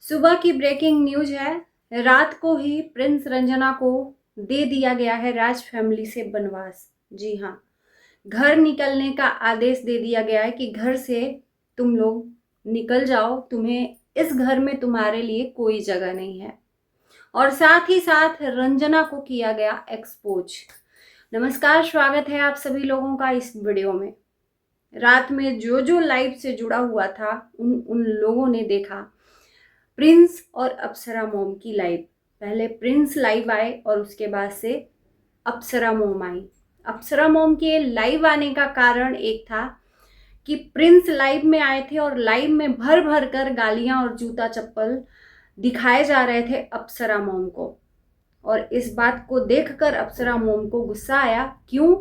सुबह की breaking news है। रात को ही प्रिंस रंजना को दे दिया गया है राज फैमिली से बनवास। जी हाँ, घर निकलने का आदेश दे दिया गया है कि घर से तुम लोग निकल जाओ, तुम्हें इस घर में तुम्हारे लिए कोई जगह नहीं है। और साथ ही साथ रंजना को किया गया एक्सपोज। नमस्कार, स्वागत है आप सभी लोगों का इस वीडियो में। रात में जो जो लाइव से जुड़ा हुआ था उन उन लोगों ने देखा प्रिंस और अप्सरा मोम की लाइव। पहले प्रिंस लाइव आए और उसके बाद से अप्सरा मोम आई। अप्सरा मोम के लाइव आने का कारण एक था कि प्रिंस लाइव में आए थे और लाइव में भर भर कर गालियां और जूता चप्पल दिखाए जा रहे थे अप्सरा मोम को। और इस बात को देखकर अप्सरा मोम को गुस्सा आया। क्यों?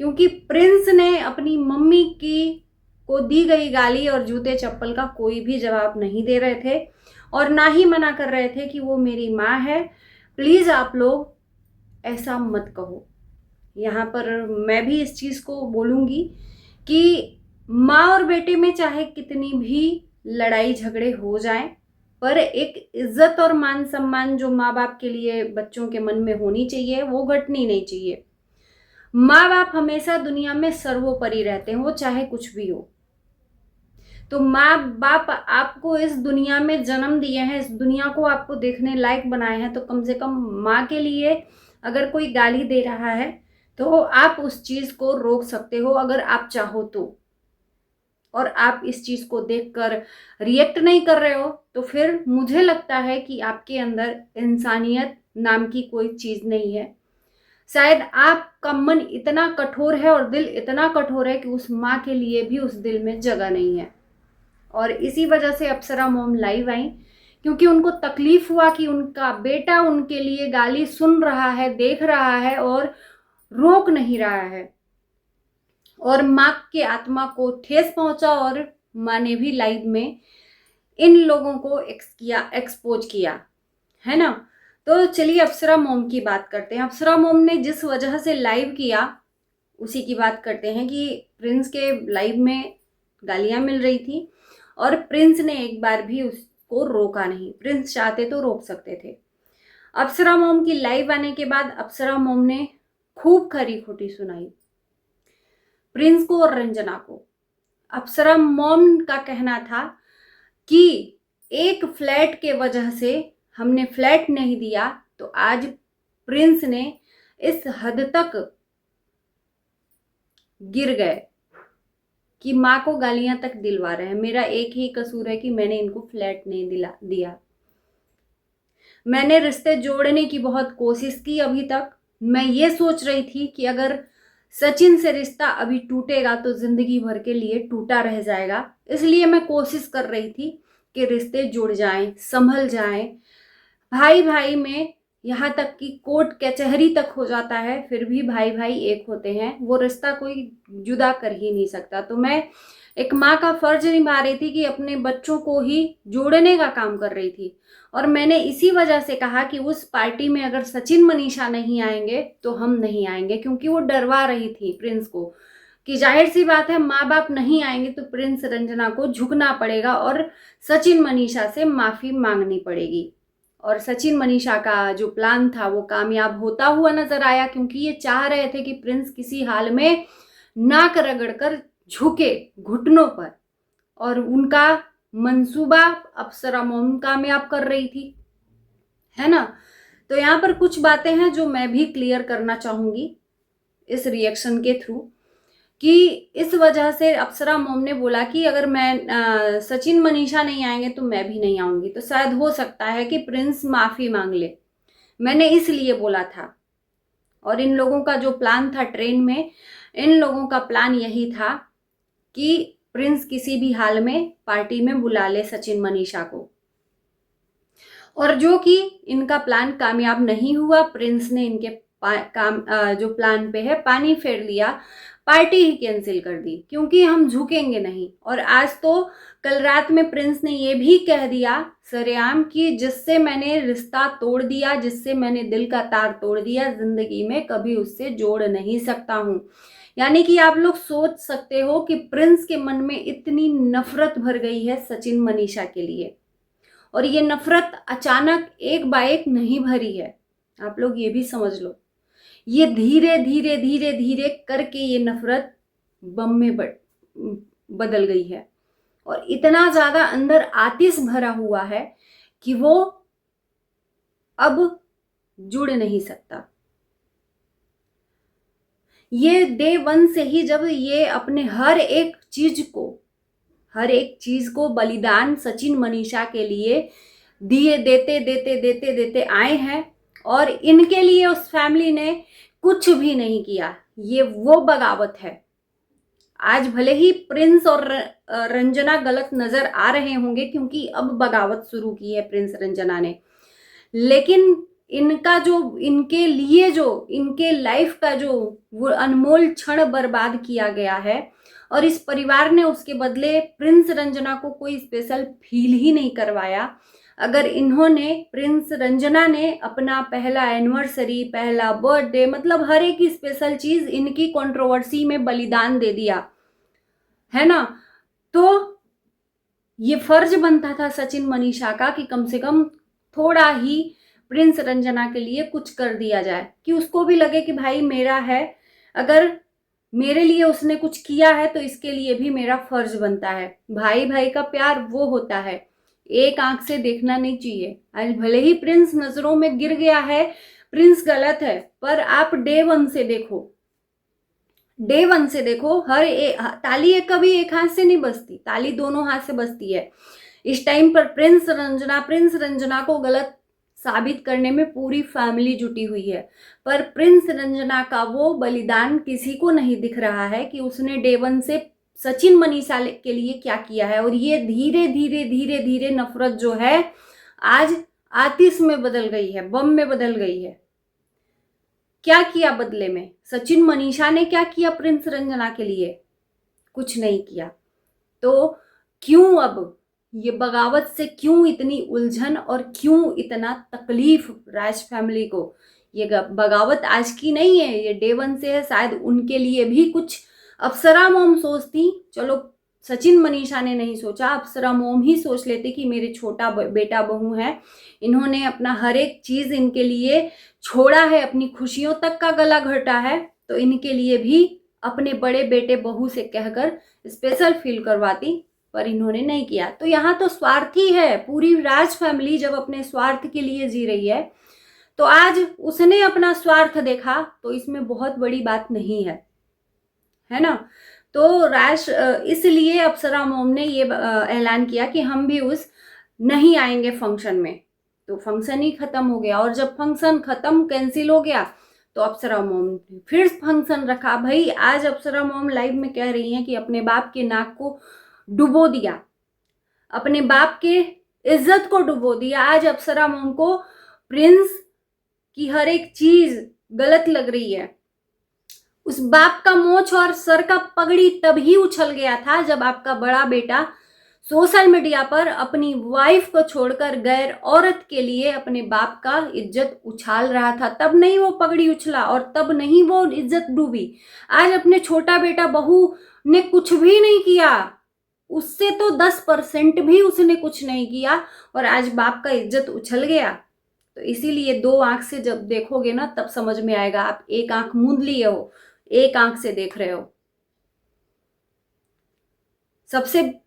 क्योंकि प्रिंस ने अपनी मम्मी की को दी गई गाली और जूते चप्पल का कोई भी जवाब नहीं दे रहे थे और ना ही मना कर रहे थे कि वो मेरी माँ है, प्लीज आप लोग ऐसा मत कहो। यहाँ पर मैं भी इस चीज को बोलूंगी कि माँ और बेटे में चाहे कितनी भी लड़ाई झगड़े हो जाएं, पर एक इज्जत और मान सम्मान जो माँ बाप के लिए बच्चों के मन में होनी चाहिए वो घटनी नहीं चाहिए। माँ बाप हमेशा दुनिया में सर्वोपरि रहते हैं, वो चाहे कुछ भी हो। तो माँ बाप आपको इस दुनिया में जन्म दिए हैं, इस दुनिया को आपको देखने लायक बनाए हैं, तो कम से कम माँ के लिए अगर कोई गाली दे रहा है तो आप उस चीज को रोक सकते हो अगर आप चाहो तो। और आप इस चीज को देखकर रिएक्ट नहीं कर रहे हो तो फिर मुझे लगता है कि आपके अंदर इंसानियत नाम की कोई चीज नहीं है। शायद आपका मन इतना कठोर है और दिल इतना कठोर है कि उस माँ के लिए भी उस दिल में जगह नहीं है। और इसी वजह से अप्सरा मोम लाइव आई, क्योंकि उनको तकलीफ हुआ कि उनका बेटा उनके लिए गाली सुन रहा है, देख रहा है और रोक नहीं रहा है। और माँ के आत्मा को ठेस पहुंचा और माँ ने भी लाइव में इन लोगों को एक्सपोज किया, है ना। तो चलिए अप्सरा मोम की बात करते हैं। अप्सरा मोम ने जिस वजह से लाइव किया उसी की बात करते हैं कि प्रिंस के लाइव में गालियां मिल रही थी और प्रिंस ने एक बार भी उसको रोका नहीं। प्रिंस चाहते तो रोक सकते थे। अप्सरा मोम की लाइव आने के बाद अप्सरा मोम ने खूब खरी खोटी सुनाई प्रिंस को और रंजना को। अप्सरा मोम का कहना था कि एक फ्लैट के वजह से हमने फ्लैट नहीं दिया तो आज प्रिंस ने इस हद तक गिर गए कि माँ को गालियां तक दिलवा रहे हैं। मेरा एक ही कसूर है कि मैंने इनको फ्लैट नहीं दिया। मैंने रिश्ते जोड़ने की बहुत कोशिश की। अभी तक मैं ये सोच रही थी कि अगर सचिन से रिश्ता अभी टूटेगा तो जिंदगी भर के लिए टूटा रह जाएगा, इसलिए मैं कोशिश कर रही थी कि रिश्ते जुड़ जाएं, संभल जाएं। भाई भाई में यहाँ तक कि कोर्ट कचहरी तक हो जाता है, फिर भी भाई भाई एक होते हैं, वो रिश्ता कोई जुदा कर ही नहीं सकता। तो मैं एक माँ का फर्ज निभा रही थी कि अपने बच्चों को ही जोड़ने का काम कर रही थी। और मैंने इसी वजह से कहा कि उस पार्टी में अगर सचिन मनीषा नहीं आएंगे तो हम नहीं आएंगे, क्योंकि वो डरवा रही थी प्रिंस को कि जाहिर सी बात है माँ बाप नहीं आएंगे तो प्रिंस रंजना को झुकना पड़ेगा और सचिन मनीषा से माफी मांगनी पड़ेगी। और सचिन मनीषा का जो प्लान था वो कामयाब होता हुआ नजर आया, क्योंकि ये चाह रहे थे कि प्रिंस किसी हाल में नाक रगड़कर झुके घुटनों पर, और उनका मंसूबा अप्सरा मोम कामयाब कर रही थी, है ना। तो यहाँ पर कुछ बातें हैं जो मैं भी क्लियर करना चाहूंगी इस रिएक्शन के थ्रू, कि इस वजह से अप्सरा मोम ने बोला कि अगर मैं सचिन मनीषा नहीं आएंगे तो मैं भी नहीं आऊंगी, तो शायद हो सकता है कि प्रिंस माफी मांग ले। मैंने इसलिए बोला था। और इन लोगों का जो प्लान था ट्रेन में, इन लोगों का प्लान यही था कि प्रिंस किसी भी हाल में पार्टी में बुला ले सचिन मनीषा को। और जो कि इनका प्लान कामयाब नहीं हुआ। प्रिंस ने इनके जो प्लान पे है पानी फेर दिया, पार्टी ही कैंसिल कर दी, क्योंकि हम झुकेंगे नहीं। और आज तो कल रात में प्रिंस ने ये भी कह दिया सरेआम कि जिससे मैंने रिश्ता तोड़ दिया, जिससे मैंने दिल का तार तोड़ दिया, जिंदगी में कभी उससे जोड़ नहीं सकता हूं। यानी कि आप लोग सोच सकते हो कि प्रिंस के मन में इतनी नफरत भर गई है सचिन मनीषा के लिए। और ये नफरत अचानक एक बाय एक नहीं भरी है, आप लोग ये भी समझ लो। ये धीरे धीरे धीरे धीरे करके ये नफरत बम में बदल गई है और इतना ज्यादा अंदर आतिश भरा हुआ है कि वो अब जुड़ नहीं सकता। ये डे वन से ही जब ये अपने हर एक चीज को बलिदान सचिन मनीषा के लिए दिए देते देते देते देते आए हैं और इनके लिए उस फैमिली ने कुछ भी नहीं किया। ये वो बगावत है। आज भले ही प्रिंस और रंजना गलत नजर आ रहे होंगे क्योंकि अब बगावत शुरू की है प्रिंस रंजना ने, लेकिन इनका जो इनके लिए जो इनके लाइफ का जो वो अनमोल क्षण बर्बाद किया गया है और इस परिवार ने उसके बदले प्रिंस रंजना को कोई स्पेशल फील ही नहीं करवाया। अगर प्रिंस रंजना ने अपना पहला एनिवर्सरी, पहला बर्थडे, मतलब हर एक स्पेशल चीज इनकी कंट्रोवर्सी में बलिदान दे दिया है ना, तो ये फर्ज बनता था सचिन मनीषा का कि कम से कम थोड़ा ही प्रिंस रंजना के लिए कुछ कर दिया जाए, कि उसको भी लगे कि भाई मेरा है, अगर मेरे लिए उसने कुछ किया है तो इसके लिए भी मेरा फर्ज बनता है। भाई भाई का प्यार वो होता है, एक आंख से देखना नहीं चाहिए। आज भले ही प्रिंस नजरों में गिर गया है, प्रिंस गलत है, पर आप डे वन से देखो ताली कभी एक हाथ से नहीं बजती, ताली दोनों हाथ से बजती है। इस टाइम पर प्रिंस रंजना को गलत साबित करने में पूरी फैमिली जुटी हुई है, पर प्रिंस रंजना का वो बलिदान किसी को नहीं दिख रहा है कि उसने डे वन से सचिन मनीषा के लिए क्या किया है। और ये धीरे धीरे धीरे धीरे नफरत जो है आज आतिश में बदल गई है, बम में बदल गई है। क्या किया बदले में? सचिन मनीषा ने क्या किया प्रिंस रंजना के लिए? कुछ नहीं किया। तो क्यों अब ये बगावत से क्यों इतनी उलझन और क्यों इतना तकलीफ राज फैमिली को? ये बगावत आज की नहीं है, ये डे वन से है। शायद उनके लिए भी कुछ अप्सरा मोम सोचती, चलो सचिन मनीषा ने नहीं सोचा, अप्सरा मोम ही सोच लेती कि मेरे छोटा बेटा बहू है, इन्होंने अपना हर एक चीज इनके लिए छोड़ा है, अपनी खुशियों तक का गला घोटा है, तो इनके लिए भी अपने बड़े बेटे बहू से कहकर स्पेशल फील करवाती, पर इन्होंने नहीं किया। तो यहाँ तो स्वार्थी है पूरी राज फैमिली, जब अपने स्वार्थ के लिए जी रही है तो आज उसने अपना स्वार्थ देखा, तो इसमें बहुत बड़ी बात नहीं है ना। तो इसलिए अप्सरा मोम ने ये ऐलान किया कि हम भी नहीं आएंगे फंक्शन में। तो फंक्शन ही खत्म हो गया, और जब फंक्शन खत्म कैंसिल हो गया तो अप्सरा मोम ने फिर फंक्शन रखा। भाई आज अप्सरा मोम लाइव में कह रही हैं कि अपने बाप के नाक को डुबो दिया, अपने बाप के इज्जत को डुबो दिया। आज अप्सरा मोम को प्रिंस की हर एक चीज गलत लग रही है। उस बाप का मोछ और सर का पगड़ी तभी उछल गया था जब आपका बड़ा बेटा सोशल मीडिया पर अपनी वाइफ को छोड़कर गैर औरत के लिए अपने बाप का इज्जत उछाल रहा था। तब नहीं वो पगड़ी उछला और तब नहीं वो इज्जत डूबी। आज अपने छोटा बेटा बहू ने कुछ भी नहीं किया, उससे तो 10% भी उसने कुछ नहीं किया, और आज बाप का इज्जत उछल गया। तो इसीलिए दो आंख से जब देखोगे ना तब समझ में आएगा। आप एक आंख मूंद लिए हो, एक आंख से देख रहे हो। सबसे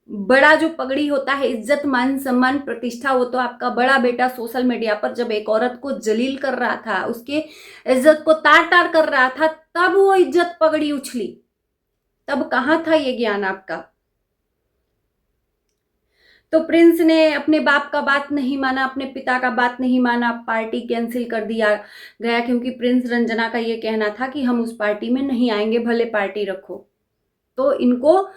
बड़ा जो पगड़ी होता है इज्जत, मान सम्मान, प्रतिष्ठा, वो तो आपका बड़ा बेटा सोशल मीडिया पर जब एक औरत को जलील कर रहा था, उसके इज्जत को तार तार कर रहा था, तब वो इज्जत पगड़ी उछली। तब कहां था ये ज्ञान आपका? तो प्रिंस ने अपने बाप का बात नहीं माना, अपने पिता का बात नहीं माना, पार्टी कैंसिल कर दिया गया, क्योंकि प्रिंस रंजना का ये कहना था कि हम उस पार्टी में नहीं आएंगे, भले पार्टी रखो। तो इनको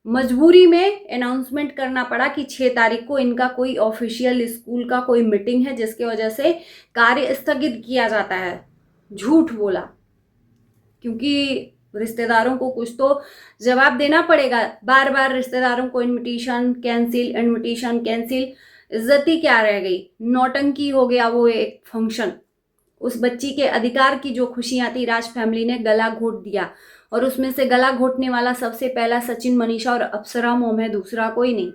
मजबूरी में अनाउंसमेंट करना पड़ा कि 6 तारीख को इनका कोई ऑफिशियल स्कूल का कोई मीटिंग है, जिसकी वजह से कार्य स्थगित किया जाता है। झूठ बोला, क्योंकि रिश्तेदारों को कुछ तो जवाब देना पड़ेगा। बार बार रिश्तेदारों को इनविटेशन कैंसिल, इज्जत ही क्या रह गई? नौटंकी हो गया वो एक फंक्शन। उस बच्ची के अधिकार की जो खुशियां थी, राज फैमिली ने गला घोट दिया, और उसमें से गला घोटने वाला सबसे पहला सचिन मनीषा और अप्सरा मोम है, दूसरा कोई नहीं।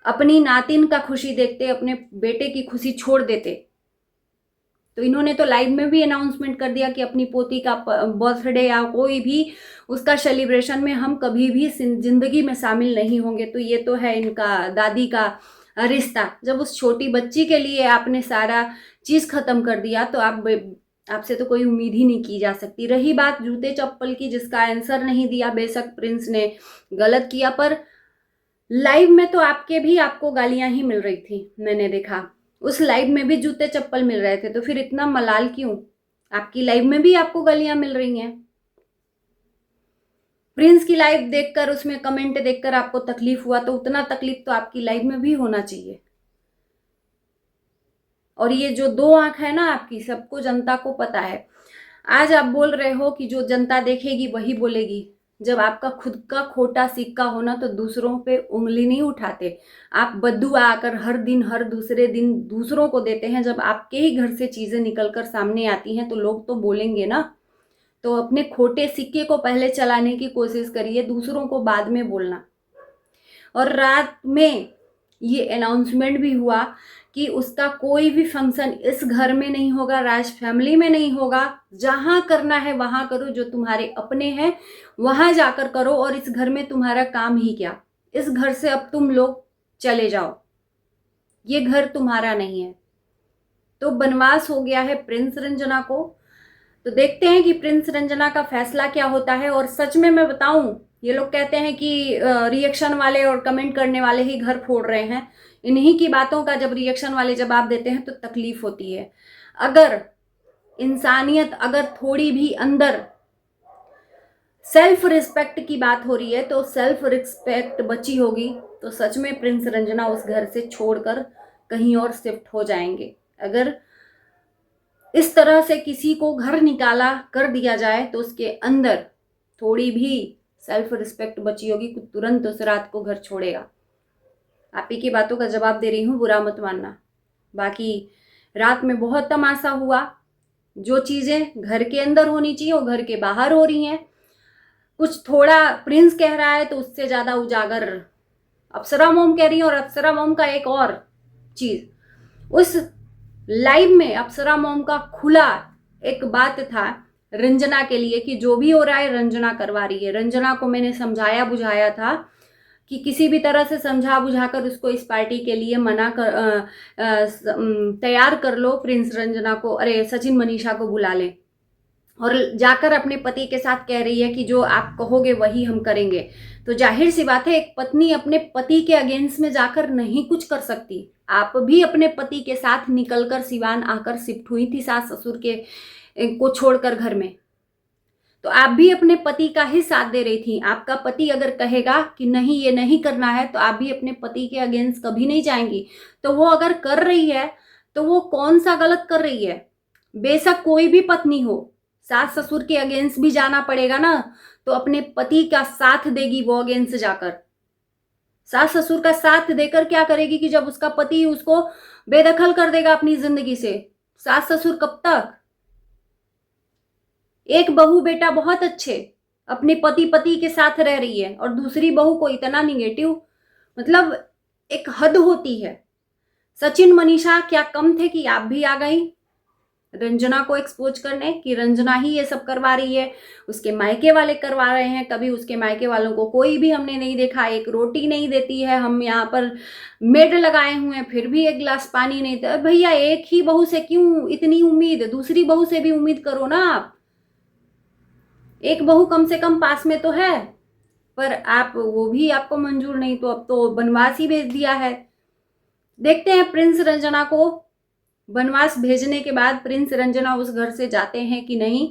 अपनी नातिन का खुशी देखते, अपने बेटे की खुशी छोड़ देते। तो इन्होंने तो लाइव में भी अनाउंसमेंट कर दिया कि अपनी पोती का बर्थडे या कोई भी उसका सेलिब्रेशन में हम कभी भी जिंदगी में शामिल नहीं होंगे। तो ये तो है इनका दादी का रिश्ता। जब उस छोटी बच्ची के लिए आपने सारा चीज खत्म कर दिया तो आपसे तो कोई उम्मीद ही नहीं की जा सकती। रही बात जूते चप्पल की, जिसका आंसर नहीं दिया, बेशक प्रिंस ने गलत किया, पर लाइव में तो आपको गालियां ही मिल रही थी। मैंने देखा उस लाइव में भी जूते चप्पल मिल रहे थे, तो फिर इतना मलाल क्यों? आपकी लाइव में भी आपको गालियां मिल रही हैं। प्रिंस की लाइव देखकर, उसमें कमेंट देखकर आपको तकलीफ हुआ, तो उतना तकलीफ तो आपकी लाइव में भी होना चाहिए। और ये जो 2 आंख है ना आपकी, सबको, जनता को पता है। आज आप बोल रहे हो कि जो जनता देखेगी वही बोलेगी। जब आपका खुद का खोटा सिक्का होना तो दूसरों पे उंगली नहीं उठाते। आप बद्दुआ आकर हर दिन, हर दूसरे दिन दूसरों को देते हैं। जब आपके ही घर से चीजें निकलकर सामने आती हैं तो लोग तो बोलेंगे ना। तो अपने खोटे सिक्के को पहले चलाने की कोशिश करिए, दूसरों को बाद में बोलना। और रात में ये अनाउंसमेंट भी हुआ कि उसका कोई भी फंक्शन इस घर में नहीं होगा, राज फैमिली में नहीं होगा। जहां करना है वहां करो, जो तुम्हारे अपने हैं वहां जाकर करो, और इस घर में तुम्हारा काम ही क्या। इस घर से अब तुम लोग चले जाओ, ये घर तुम्हारा नहीं है। तो बनवास हो गया है प्रिंस रंजना को। तो देखते हैं कि प्रिंस रंजना का फैसला क्या होता है। और सच में मैं बताऊं, ये लोग कहते हैं कि रिएक्शन वाले और कमेंट करने वाले ही घर फोड़ रहे हैं। इन्हीं की बातों का जब रिएक्शन वाले जवाब देते हैं तो तकलीफ होती है। अगर इंसानियत, अगर थोड़ी भी अंदर सेल्फ रिस्पेक्ट की बात हो रही है, तो सेल्फ रिस्पेक्ट बची होगी तो सच में प्रिंस रंजना उस घर से छोड़कर कहीं और शिफ्ट हो जाएंगे। अगर इस तरह से किसी को घर निकाला कर दिया जाए तो उसके अंदर थोड़ी भी सेल्फ रिस्पेक्ट बची होगी, तुरंत उस रात को घर छोड़ेगा। आप ही की बातों का जवाब दे रही हूँ, बुरा मत मानना। बाकी रात में बहुत तमाशा हुआ। जो चीजें घर के अंदर होनी चाहिए वो घर के बाहर हो रही हैं। कुछ थोड़ा प्रिंस कह रहा है तो उससे ज्यादा उजागर अप्सरा मोम कह रही है। और अप्सरा मोम का एक और चीज, उस लाइव में अप्सरा मोम का खुला एक बात था रंजना के लिए कि जो भी हो रहा है रंजना करवा रही है। रंजना को मैंने समझाया बुझाया था कि किसी भी तरह से समझा बुझाकर उसको इस पार्टी के लिए तैयार कर लो। प्रिंस रंजना को, अरे सचिन मनीषा को बुला ले। और जाकर अपने पति के साथ कह रही है कि जो आप कहोगे वही हम करेंगे। तो जाहिर सी बात है, एक पत्नी अपने पति के अगेंस्ट में जाकर नहीं कुछ कर सकती। आप भी अपने पति के साथ निकलकर सिवान आकर शिफ्ट हुई थी सास ससुर के को छोड़कर घर में, तो आप भी अपने पति का ही साथ दे रही थी। आपका पति अगर कहेगा कि नहीं ये नहीं करना है तो आप भी अपने पति के अगेंस्ट कभी नहीं जाएंगी। तो वो अगर कर रही है तो वो कौन सा गलत कर रही है? बेशक कोई भी पत्नी हो, सास ससुर के अगेंस्ट भी जाना पड़ेगा ना, तो अपने पति का साथ देगी वो अगेंस्ट जाकर। सास ससुर का साथ देकर क्या करेगी कि जब उसका पति उसको बेदखल कर देगा अपनी जिंदगी से, सास ससुर कब तक? एक बहू बेटा बहुत अच्छे अपने पति के साथ रह रही है और दूसरी बहू को इतना निगेटिव, मतलब एक हद होती है। सचिन मनीषा क्या कम थे कि आप भी आ गई रंजना को एक्सपोज करने कि रंजना ही ये सब करवा रही है, उसके मायके वाले करवा रहे हैं। कभी उसके मायके वालों को कोई भी हमने नहीं देखा, एक रोटी नहीं देती है। हम यहाँ पर मेड लगाए हुए हैं फिर भी एक गिलास पानी नहीं देता। भैया एक ही बहू से क्यों इतनी उम्मीद? दूसरी बहू से भी उम्मीद करो ना आप। एक बहू कम से कम पास में तो है, पर आप वो भी आपको मंजूर नहीं, तो अब तो बनवास ही भेज दिया है। देखते हैं प्रिंस रंजना को बनवास भेजने के बाद प्रिंस रंजना उस घर से जाते हैं कि नहीं।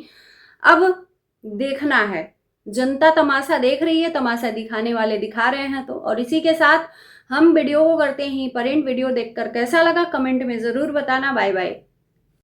अब देखना है, जनता तमाशा देख रही है, तमाशा दिखाने वाले दिखा रहे हैं। तो और इसी के साथ हम वीडियो को करते हैं। पेरेंट वीडियो देखकर कैसा लगा कमेंट में जरूर बताना। Bye bye.